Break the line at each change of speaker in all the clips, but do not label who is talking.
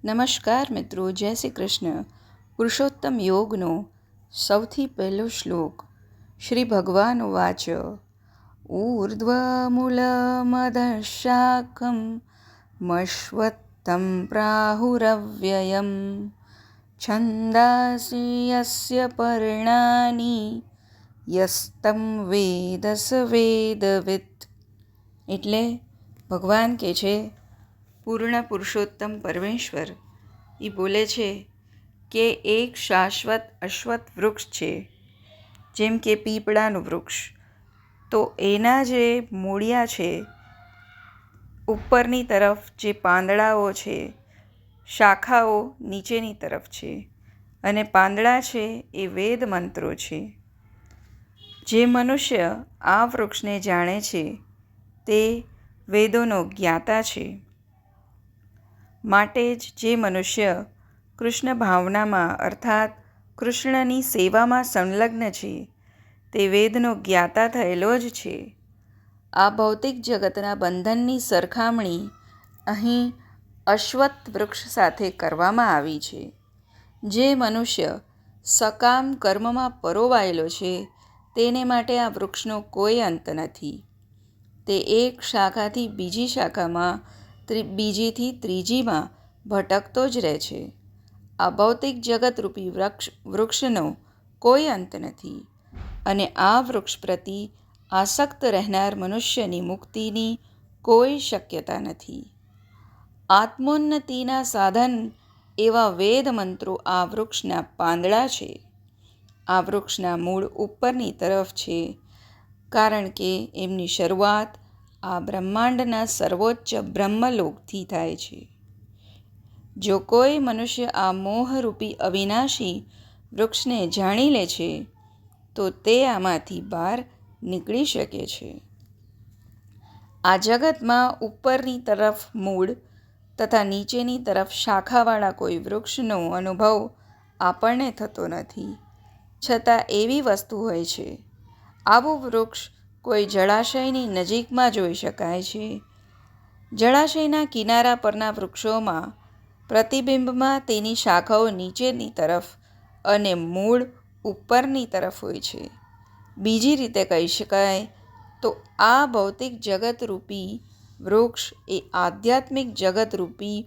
નમસ્કાર મિત્રો, જય શ્રી કૃષ્ણ. પુરુષોત્તમ યોગનો સૌથી પહેલો શ્લોક. શ્રી ભગવાન વાચ, ઊર્ધ્વમૂલમદશાખમ મશ્વત્થમ પ્રાહુરવ્યયમ છંદાસી યસ્ય પર્ણાની યસ્તમ વેદ સ વેદવિત. એટલે ભગવાન કહે છે, પૂર્ણ પુરુષોત્તમ પરમેશ્વર એ બોલે છે કે એક શાશ્વત અશ્વત્થ વૃક્ષ છે, જેમ કે પીપળાનું વૃક્ષ. તો એના જે મૂળિયા છે, ઉપરની તરફ જે પાંદડાઓ છે, શાખાઓ નીચેની તરફ છે, અને પાંદડા છે એ વેદ મંત્રો છે. જે મનુષ્ય આ વૃક્ષને જાણે છે તે વેદોનો જ્ઞાતા છે. માટે જ જે મનુષ્ય કૃષ્ણ ભાવનામાં અર્થાત કૃષ્ણની સેવામાં સંલગ્ન છે તે વેદનો જ્ઞાતા થયેલો જ છે. આ ભૌતિક જગતના બંધનની સરખામણી અહીં અશ્વત્થ વૃક્ષ સાથે કરવામાં આવી છે. જે મનુષ્ય સકામ કર્મમાં પરોવાયેલો છે તેને માટે આ વૃક્ષનો કોઈ અંત નથી. તે એક શાખાથી બીજી શાખામાં, બીજીથી ત્રીજીમાં ભટકતો જ રહે છે. આ ભૌતિક જગતરૂપી વૃક્ષનો કોઈ અંત નથી, અને આ વૃક્ષ પ્રતિ આસક્ત રહેનાર મનુષ્યની મુક્તિની કોઈ શક્યતા નથી. આત્મોન્નતિના સાધન એવા વેદ મંત્રો આ વૃક્ષના પાંદડા છે. આ વૃક્ષના મૂળ ઉપરની તરફ છે, કારણ કે એમની શરૂઆત આ બ્રહ્માંડના સર્વોચ્ચ બ્રહ્મલોકથી થાય છે. જો કોઈ મનુષ્ય આ મોહરૂપી અવિનાશી વૃક્ષને જાણી લે છે તો તે આમાંથી બહાર નીકળી શકે છે. આ જગતમાં ઉપરની તરફ મૂળ તથા નીચેની તરફ શાખાવાળા કોઈ વૃક્ષનો અનુભવ આપણને થતો નથી, છતાં એવી વસ્તુ હોય છે. આવું વૃક્ષ કોઈ જળાશયની નજીકમાં જોઈ શકાય છે. જળાશયના કિનારા પરના વૃક્ષોમાં પ્રતિબિંબમાં તેની શાખાઓ નીચેની તરફ અને મૂળ ઉપરની તરફ હોય છે. બીજી રીતે કહી શકાય તો આ ભૌતિક જગતરૂપી વૃક્ષ એ આધ્યાત્મિક જગતરૂપી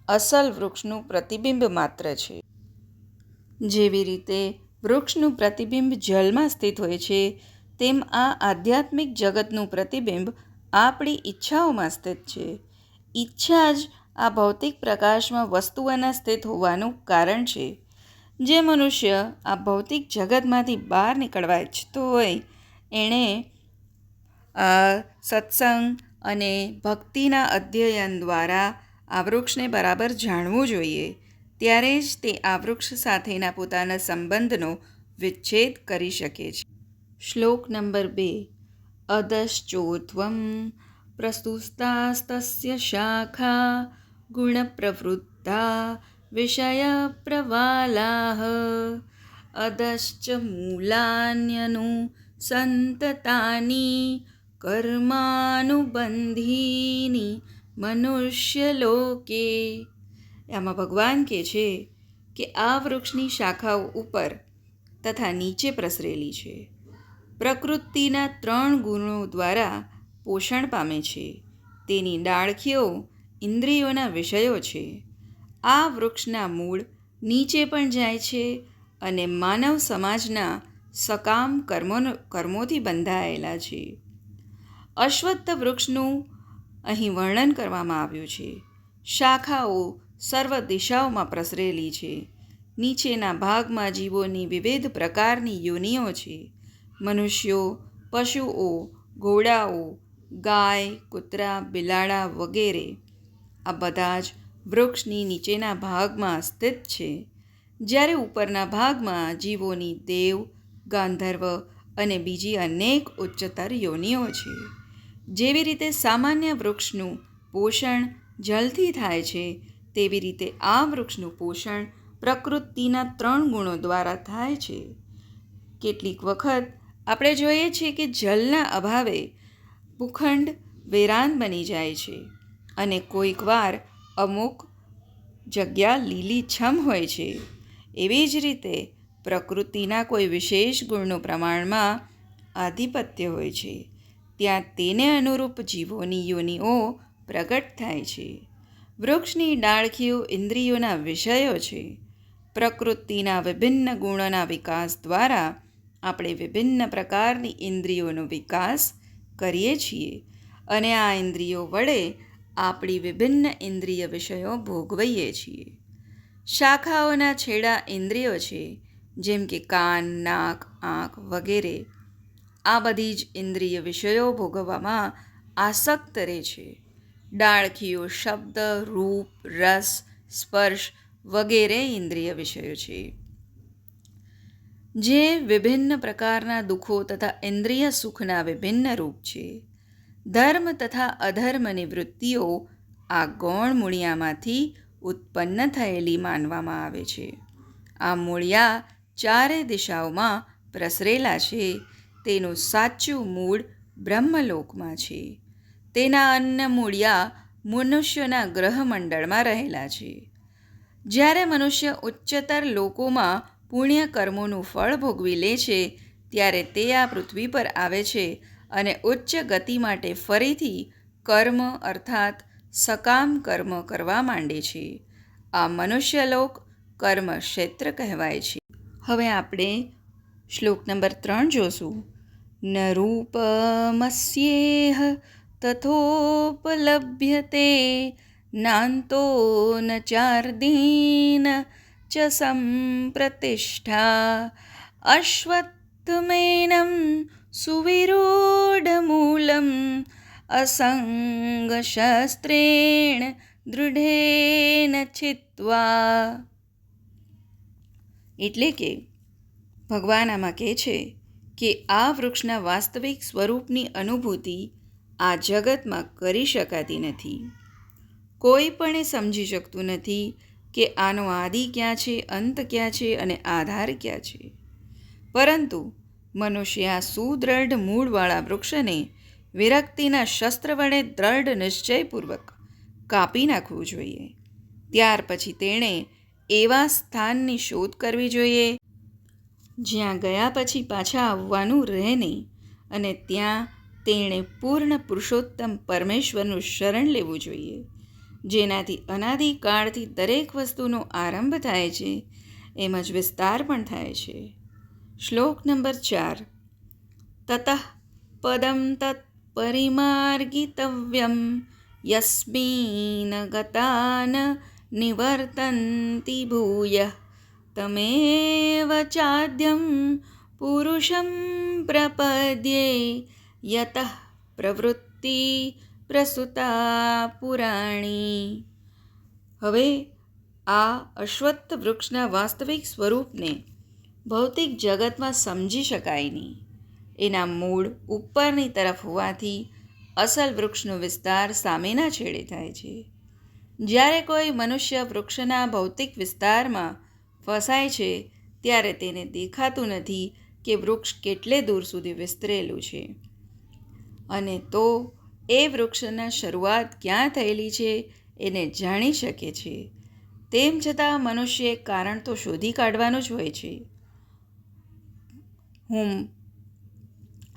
અસલ વૃક્ષનું પ્રતિબિંબ માત્ર છે. જેવી રીતે વૃક્ષનું પ્રતિબિંબ જલમાં સ્થિત હોય છે, તેમ આ આધ્યાત્મિક જગતનું પ્રતિબિંબ આપણી ઈચ્છાઓમાં સ્થિત છે. ઈચ્છા જ આ ભૌતિક પ્રકાશમાં વસ્તુઓના સ્થિત હોવાનું કારણ છે. જે મનુષ્ય આ ભૌતિક જગતમાંથી બહાર નીકળવા ઈચ્છતો હોય એણે સત્સંગ અને ભક્તિના અધ્યયન દ્વારા આ વૃક્ષને બરાબર જાણવું જોઈએ. ત્યારે જ તે આ વૃક્ષ સાથેના પોતાના સંબંધનો વિચ્છેદ કરી શકે છે. શ્લોક નંબર 2. અધશ્ચોર્ધ્વં પ્રસ્તુસ્તાસ્તસ્ય શાખા ગુણપ્રવૃદ્ધા વિષયપ્રવાલાઃ અધશ્ચ મૂલાન્યનુસંતતાની કર્માનુબંધીની મનુષ્યલોકે. આમાં ભગવાન કહે છે કે આ વૃક્ષની શાખાઓ ઉપર તથા નીચે પ્રસરેલી છે. પ્રકૃતિના 3 ગુણો દ્વારા પોષણ પામે છે. તેની ડાળખીઓ ઇન્દ્રિયોના વિષયો છે. આ વૃક્ષના મૂળ નીચે પણ જાય છે અને માનવ સમાજના સકામ કર્મોથી બંધાયેલા છે. અશ્વત્થ વૃક્ષનું અહીં વર્ણન કરવામાં આવ્યું છે. શાખાઓ સર્વ દિશાઓમાં પ્રસરેલી છે. નીચેના ભાગમાં જીવોની વિવિધ પ્રકારની યોનિઓ છે. મનુષ્યો, પશુઓ, ઘોડાઓ, ગાય, કૂતરા, બિલાડા વગેરે આ બધા જ વૃક્ષની નીચેના ભાગમાં સ્થિત છે. જ્યારે ઉપરના ભાગમાં જીવોની દેવ, ગાંધર્વ અને બીજી અનેક ઉચ્ચતર યોનિઓ છે. જેવી રીતે સામાન્ય વૃક્ષનું પોષણ જલથી થાય છે, તેવી રીતે આ વૃક્ષનું પોષણ પ્રકૃતિના 3 ગુણો દ્વારા થાય છે. કેટલીક વખત આપણે જોઈએ છીએ કે જલના અભાવે ભૂખંડ વેરાન બની જાય છે, અને કોઈક વાર અમુક જગ્યા લીલીછમ હોય છે, એવી જ રીતે પ્રકૃતિના કોઈ વિશેષ ગુણનું પ્રમાણમાં આધિપત્ય હોય છે, ત્યાં તેને અનુરૂપ જીવોની યોનિઓ પ્રગટ થાય છે. વૃક્ષની ડાળખીઓ ઇન્દ્રિયોના વિષયો છે. પ્રકૃતિના વિભિન્ન ગુણોના વિકાસ દ્વારા આપણે વિભિન્ન પ્રકારની ઇન્દ્રિયોનો વિકાસ કરીએ છીએ અને આ ઇન્દ્રિયો વડે આપણી વિભિન્ન ઇન્દ્રિય વિષયો ભોગવીએ છીએ. શાખાઓના છેડા ઇન્દ્રિયો છે, જેમ કે કાન, નાક, આંખ વગેરે. આ બધી જ ઇન્દ્રિય વિષયો ભોગવવામાં આસક્ત રહે છે. ડાળખીઓ શબ્દ, રૂપ, રસ, સ્પર્શ વગેરે ઇન્દ્રિય વિષયો છે, જે વિભિન્ન પ્રકારના દુઃખો તથા ઇન્દ્રિય સુખના વિભિન્ન રૂપ છે. ધર્મ તથા અધર્મની વૃત્તિઓ આ ગૌણ મૂળિયામાંથી ઉત્પન્ન થયેલી માનવામાં આવે છે. આ મૂળિયા ચારે દિશાઓમાં પ્રસરેલા છે. તેનું સાચું મૂળ બ્રહ્મલોકમાં છે. તેના અન્ય મૂળિયા મનુષ્યોના ગ્રહમંડળમાં રહેલા છે. જ્યારે મનુષ્ય ઉચ્ચતર લોકોમાં પુણ્ય કર્મોનું ફળ ભોગવી લે છે, ત્યારે તે આ પૃથ્વી પર આવે છે અને ઉચ્ચ ગતિ માટે ફરીથી કર્મ અર્થાત સકામ કર્મ કરવા માંડે છે. આ મનુષ્યલોક કર્મ ક્ષેત્ર કહેવાય છે. હવે આપણે શ્લોક નંબર 3 જોશું. ન રૂપમસ્યેહ તથોપલભ્યતે નાન્તો ન ચાર્દીન ચ સંપ્રતિષ્ઠા અશ્વત્થમેनं સુવિરૂઢમૂલમ અસંગશસ્ત્રેણ દૃઢેન છિત્વા. એટલે કે ભગવાન આમાં કહે છે કે આ વૃક્ષના વાસ્તવિક સ્વરૂપની અનુભૂતિ આ જગતમાં કરી શકાતી નથી. કોઈ પણ એ સમજી શકતું નથી કે આનો આદિ ક્યાં છે, અંત ક્યાં છે અને આધાર ક્યાં છે. પરંતુ મનુષ્ય આ સુદૃઢ મૂળવાળા વૃક્ષને વિરક્તિના શસ્ત્ર વડે દ્રઢ નિશ્ચયપૂર્વક કાપી નાખવું જોઈએ. ત્યાર પછી તેણે એવા સ્થાનની શોધ કરવી જોઈએ જ્યાં ગયા પછી પાછા આવવાનું રહે નહીં, અને ત્યાં તેણે પૂર્ણ પુરુષોત્તમ પરમેશ્વરનું શરણ લેવું જોઈએ, જેનાથી અનાદિકાળથી દરેક વસ્તુનો આરંભ થાય છે, એમ જ વિસ્તાર પણ થાય છે. શ્લોક નંબર 4. તતઃ પદમ તત્ પરિમાર્ગિતવ્યમ યસ્મિન ગતાન નિવર્તન્તિ ભૂયઃ તમેવ ચાદ્યં પુરુષં પ્રપદ્યે યતઃ પ્રવૃત્તિ પ્રસૂતા પુરાણી. હવે આ અશ્વત્થ વૃક્ષના વાસ્તવિક સ્વરૂપને ભૌતિક જગતમાં સમજી શકાય નહીં. એના મૂળ ઉપરની તરફ હોવાથી અસલ વૃક્ષનો વિસ્તાર સામેના છેડે થાય છે. જ્યારે કોઈ મનુષ્ય વૃક્ષના ભૌતિક વિસ્તારમાં ફસાય છે, ત્યારે તેને દેખાતું નથી કે વૃક્ષ કેટલે દૂર સુધી વિસ્તરેલું છે, અને તો એ વૃક્ષના શરૂઆત ક્યાં થયેલી છે એને જાણી શકે છે. તેમ છતાં મનુષ્ય કારણ તો શોધી કાઢવાનું જ હોય છે. હું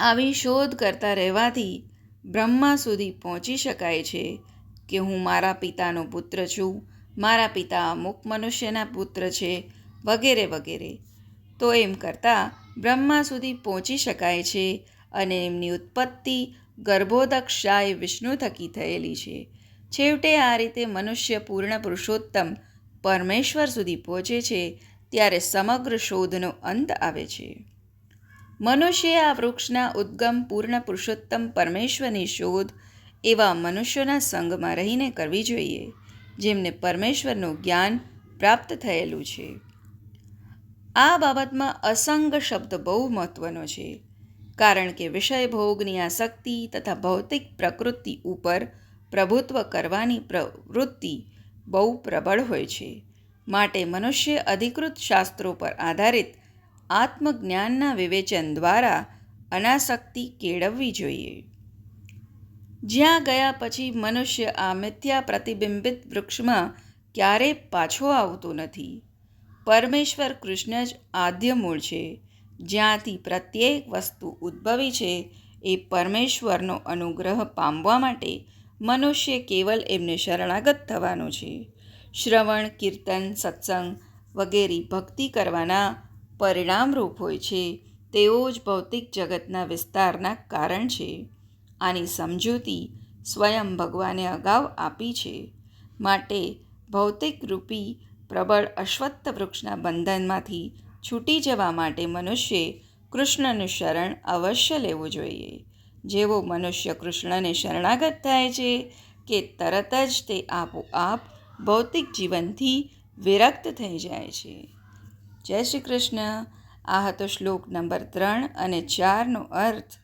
આવી શોધ કરતા રહેવાથી બ્રહ્મા સુધી પહોંચી શકાય છે કે હું મારા પિતાનો પુત્ર છું, મારા પિતા અમુક મનુષ્યના પુત્ર છે વગેરે વગેરે. તો એમ કરતાં બ્રહ્મા સુધી પહોંચી શકાય છે, અને એમની ઉત્પત્તિ ગર્ભોદક્ષાય વિષ્ણુ થકી થયેલી છે. છેવટે આ રીતે મનુષ્ય પૂર્ણ પુરુષોત્તમ પરમેશ્વર સુધી પહોંચે છે, ત્યારે સમગ્ર શોધનો અંત આવે છે. મનુષ્ય આ વૃક્ષના ઉદ્ગમ પૂર્ણ પુરુષોત્તમ પરમેશ્વરની શોધ એવા મનુષ્યોના સંગમાં રહીને કરવી જોઈએ, જેમને પરમેશ્વરનું જ્ઞાન પ્રાપ્ત થયેલું છે. આ બાબતમાં અસંગ શબ્દ બહુ મહત્વનો છે, કારણ કે વિષય ભોગની આસક્તિ તથા ભૌતિક પ્રકૃતિ ઉપર પ્રભુત્વ કરવાની પ્રવૃત્તિ બહુ પ્રબળ હોય છે. માટે મનુષ્ય અધિકૃત શાસ્ત્રો પર આધારિત આત્મજ્ઞાનના વિવેચન દ્વારા અનાસક્તિ કેળવવી જોઈએ. જ્યાં ગયા પછી મનુષ્ય આ મિથ્યા પ્રતિબિંબિત વૃક્ષમાં ક્યારેય પાછો આવતો નથી. પરમેશ્વર કૃષ્ણ જ આદ્ય મૂળ છે. જ્યાંથી પ્રત્યેક વસ્તુ ઉદ્ભવી છે એ પરમેશ્વરનો અનુગ્રહ પામવા માટે મનુષ્ય કેવલ એમને શરણાગત થવાનો છે. શ્રવણ, કીર્તન, સત્સંગ વગેરે ભક્તિ કરવાના પરિણામરૂપ હોય છે. તેઓ જ ભૌતિક જગતના વિસ્તારના કારણ છે. આની સમજૂતી સ્વયં ભગવાને અગાઉ આપી છે. માટે ભૌતિક રૂપી પ્રબળ અશ્વત્થ વૃક્ષના બંધનમાંથી છૂટી જવા માટે મનુષ્યે કૃષ્ણનું શરણ અવશ્ય લેવું જોઈએ. જેવો મનુષ્ય કૃષ્ણને શરણાગત થાય છે કે તરત જ તે આપોઆપ ભૌતિક જીવનથી વિરક્ત થઈ જાય છે. જય શ્રી કૃષ્ણ. આ હતો શ્લોક નંબર 3 અને 4નો અર્થ.